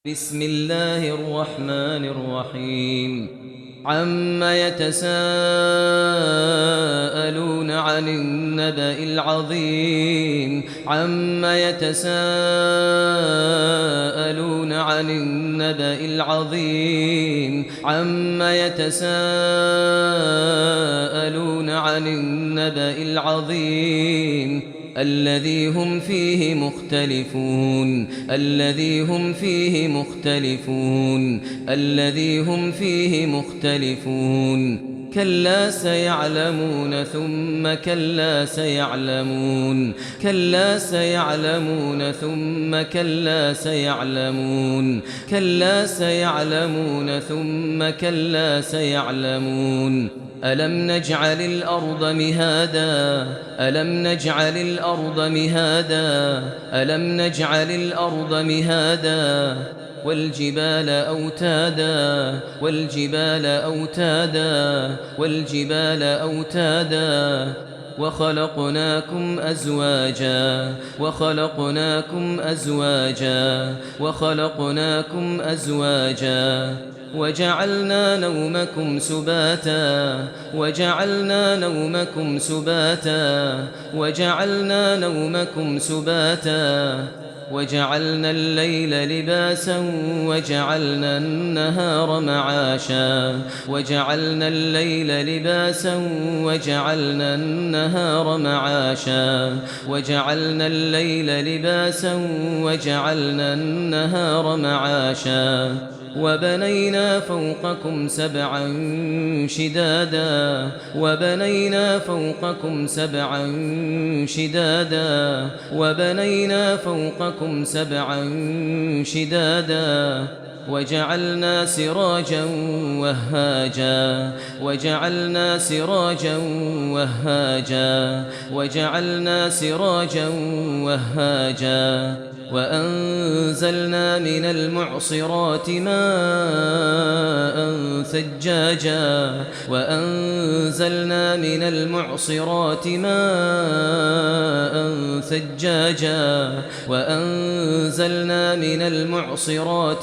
بسم الله الرحمن الرحيم عما يتساءلون عن النبأ العظيم يتساءلون عن النبأ العظيم يتساءلون عن النبأ العظيم الذي هم فيه مختلفون كلا سيعلمون ثم كلا سيعلمون ثم كلا سيعلمون ألم نجعل الأرض مهادا والجبال أوتادا وخلقناكم أزواجا وجعلنا نومكم سباتا وجعلنا الليل لباسا وجعلنا النهار معاشا وبنينا فوقكم سبعا شدادا وجعلنا سراجا وهاجا وأنزلنا من المعصرات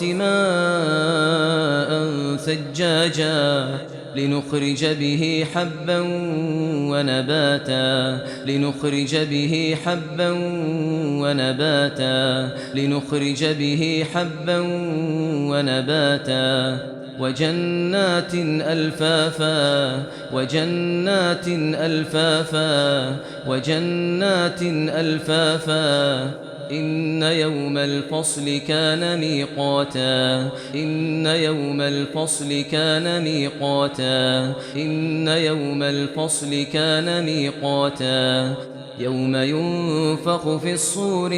ماء ثجاجا لنخرج به حبا ونباتا وجنات ألفافا إن يوم الفصل كان ميقاتا يوم ينفخ في الصور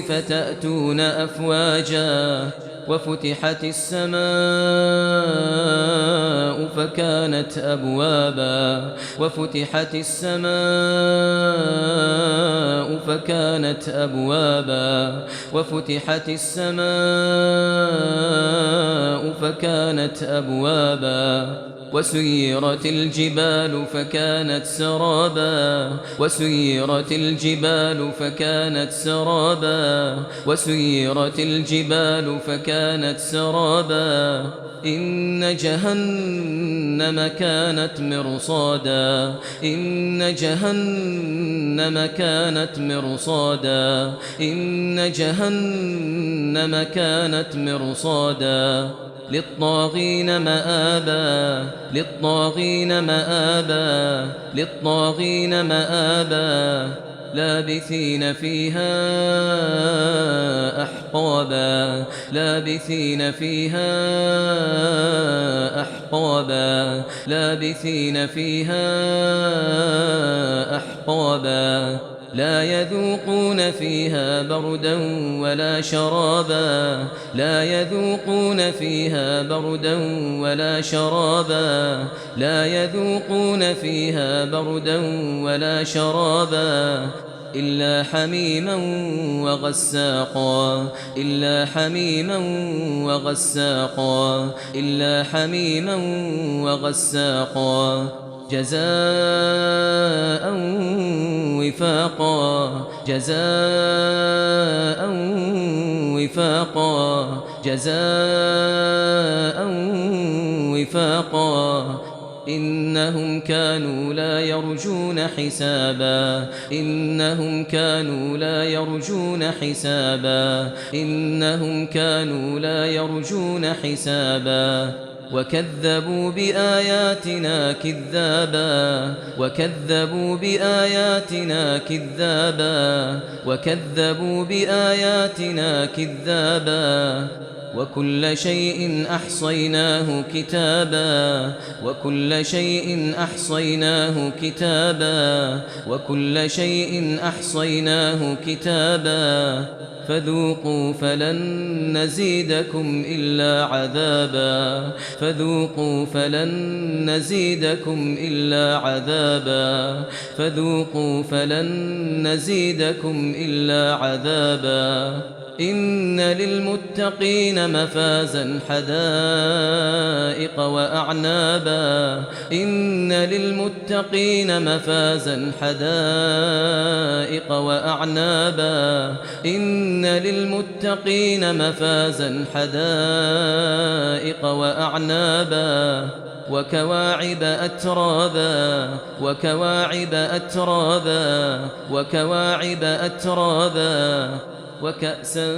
فتأتون أفواجا وفتحت السماء فكانت أبوابا وسيرت الجبال فكانت سرابا إن جهنم كانت مرصادا للطاغين مآبا لابثين فيها أحقابا لا يذوقون فيها بردا ولا شرابا إلا حميما وغساقا إلا حميما وغساقا إلا حميما وغساقا جزاء وفاقا جزاء وفاقا جزاء وفاقا إنهم كانوا لا يرجون حسابا إنهم كانوا لا يرجون حسابا إنهم كانوا لا يرجون حسابا وكذبوا بآياتنا كذابا وكذبوا بآياتنا كذابا وكذبوا بآياتنا كذابا وكل شيء أحصيناه كتابا وكل شيء أحصيناه كتابا وكل شيء أحصيناه كتابا فذوقوا فلن نزيدكم إلا عذابا فذوقوا فلن نزيدكم إلا عذابا فذوقوا فلن نزيدكم إلا عذابا إن للمتقين مفازا حدائق وأعنابا إن للمتقين مفازا حدائق وأعنابا إن للمتقين مفازا حدائق وأعنابا وكواعب أترابا وكواعب أترابا وكواعب أترابا وكأسا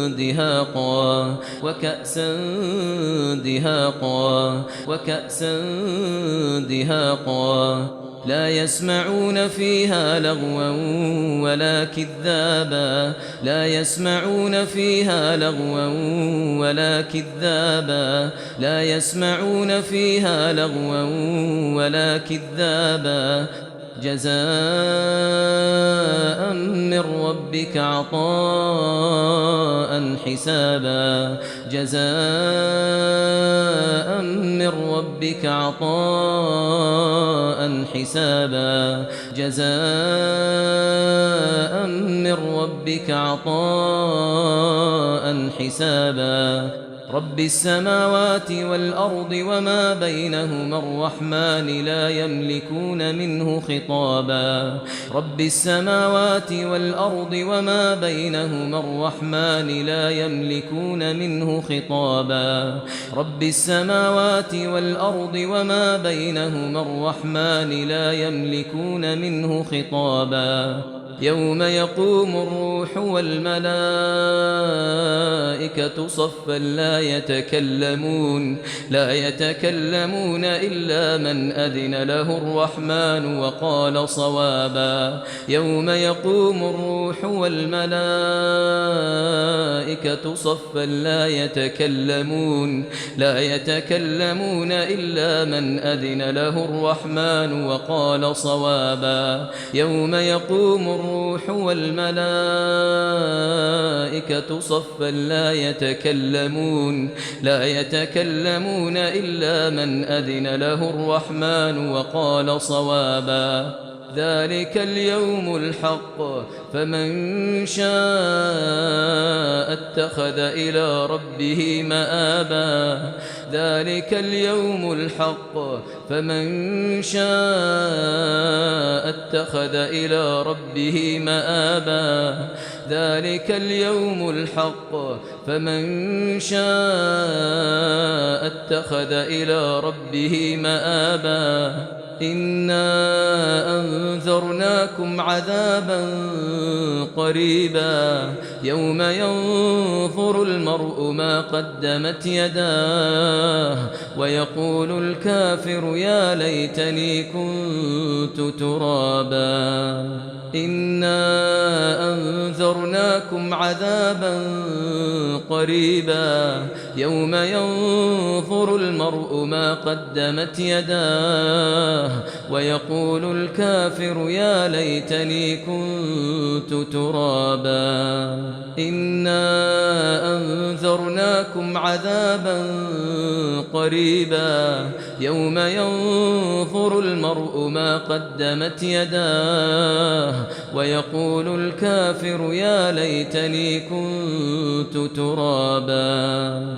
دهاقا وكأسا دهاقا وكأسا دهاقا لا يسمعون فيها لغوا ولا كذابا لا يسمعون فيها لغوا ولا كذابا لا يسمعون فيها لغوا ولا كذابا جزاء من ربك عطاء حسابا جزاء من ربك عطاء حسابا جزاء من ربك عطاء حسابا رب السماوات والأرض وما بينهما الرحمن لا يملكون منه خطابا رب السماوات والأرض وما بينهما الرحمن لا يملكون منه خطابا رب السماوات والأرض وما بينهما الرحمن لا يملكون منه خطابا يوم يقوم الروح والملائكة صفا لا يتكلمون إلا من أذن له الرحمن وقال صوابا يوم يقوم الروح والملائكة صفا لا يتكلمون إلا من أذن له الرحمن وقال صوابا يوم يقوم الروح والملائكة صفا لا يتكلمون إلا من أذن له الرحمن وقال صوابا ذلك اليوم الحق فمن شاء اتخذ إلى ربه مآبا ذلك اليوم الحق فمن شاء اتخذ إلى ربه مآبا ذلك اليوم الحق فمن شاء اتخذ إلى ربه مآبا إنا أنذرناكم عذابا قريبا يوم ينظر المرء ما قدمت يداه ويقول الكافر يا ليتني كنت ترابا إنا أنذرناكم عذابا قريبا يوم ينظر المرء ما قدمت يداه ويقول الكافر يا ليتني كنت ترابا إنا أنذرناكم عذابا قريبا يوم ينظر المرء ما قدمت يداه ويقول الكافر يا ليتني كنت ترابا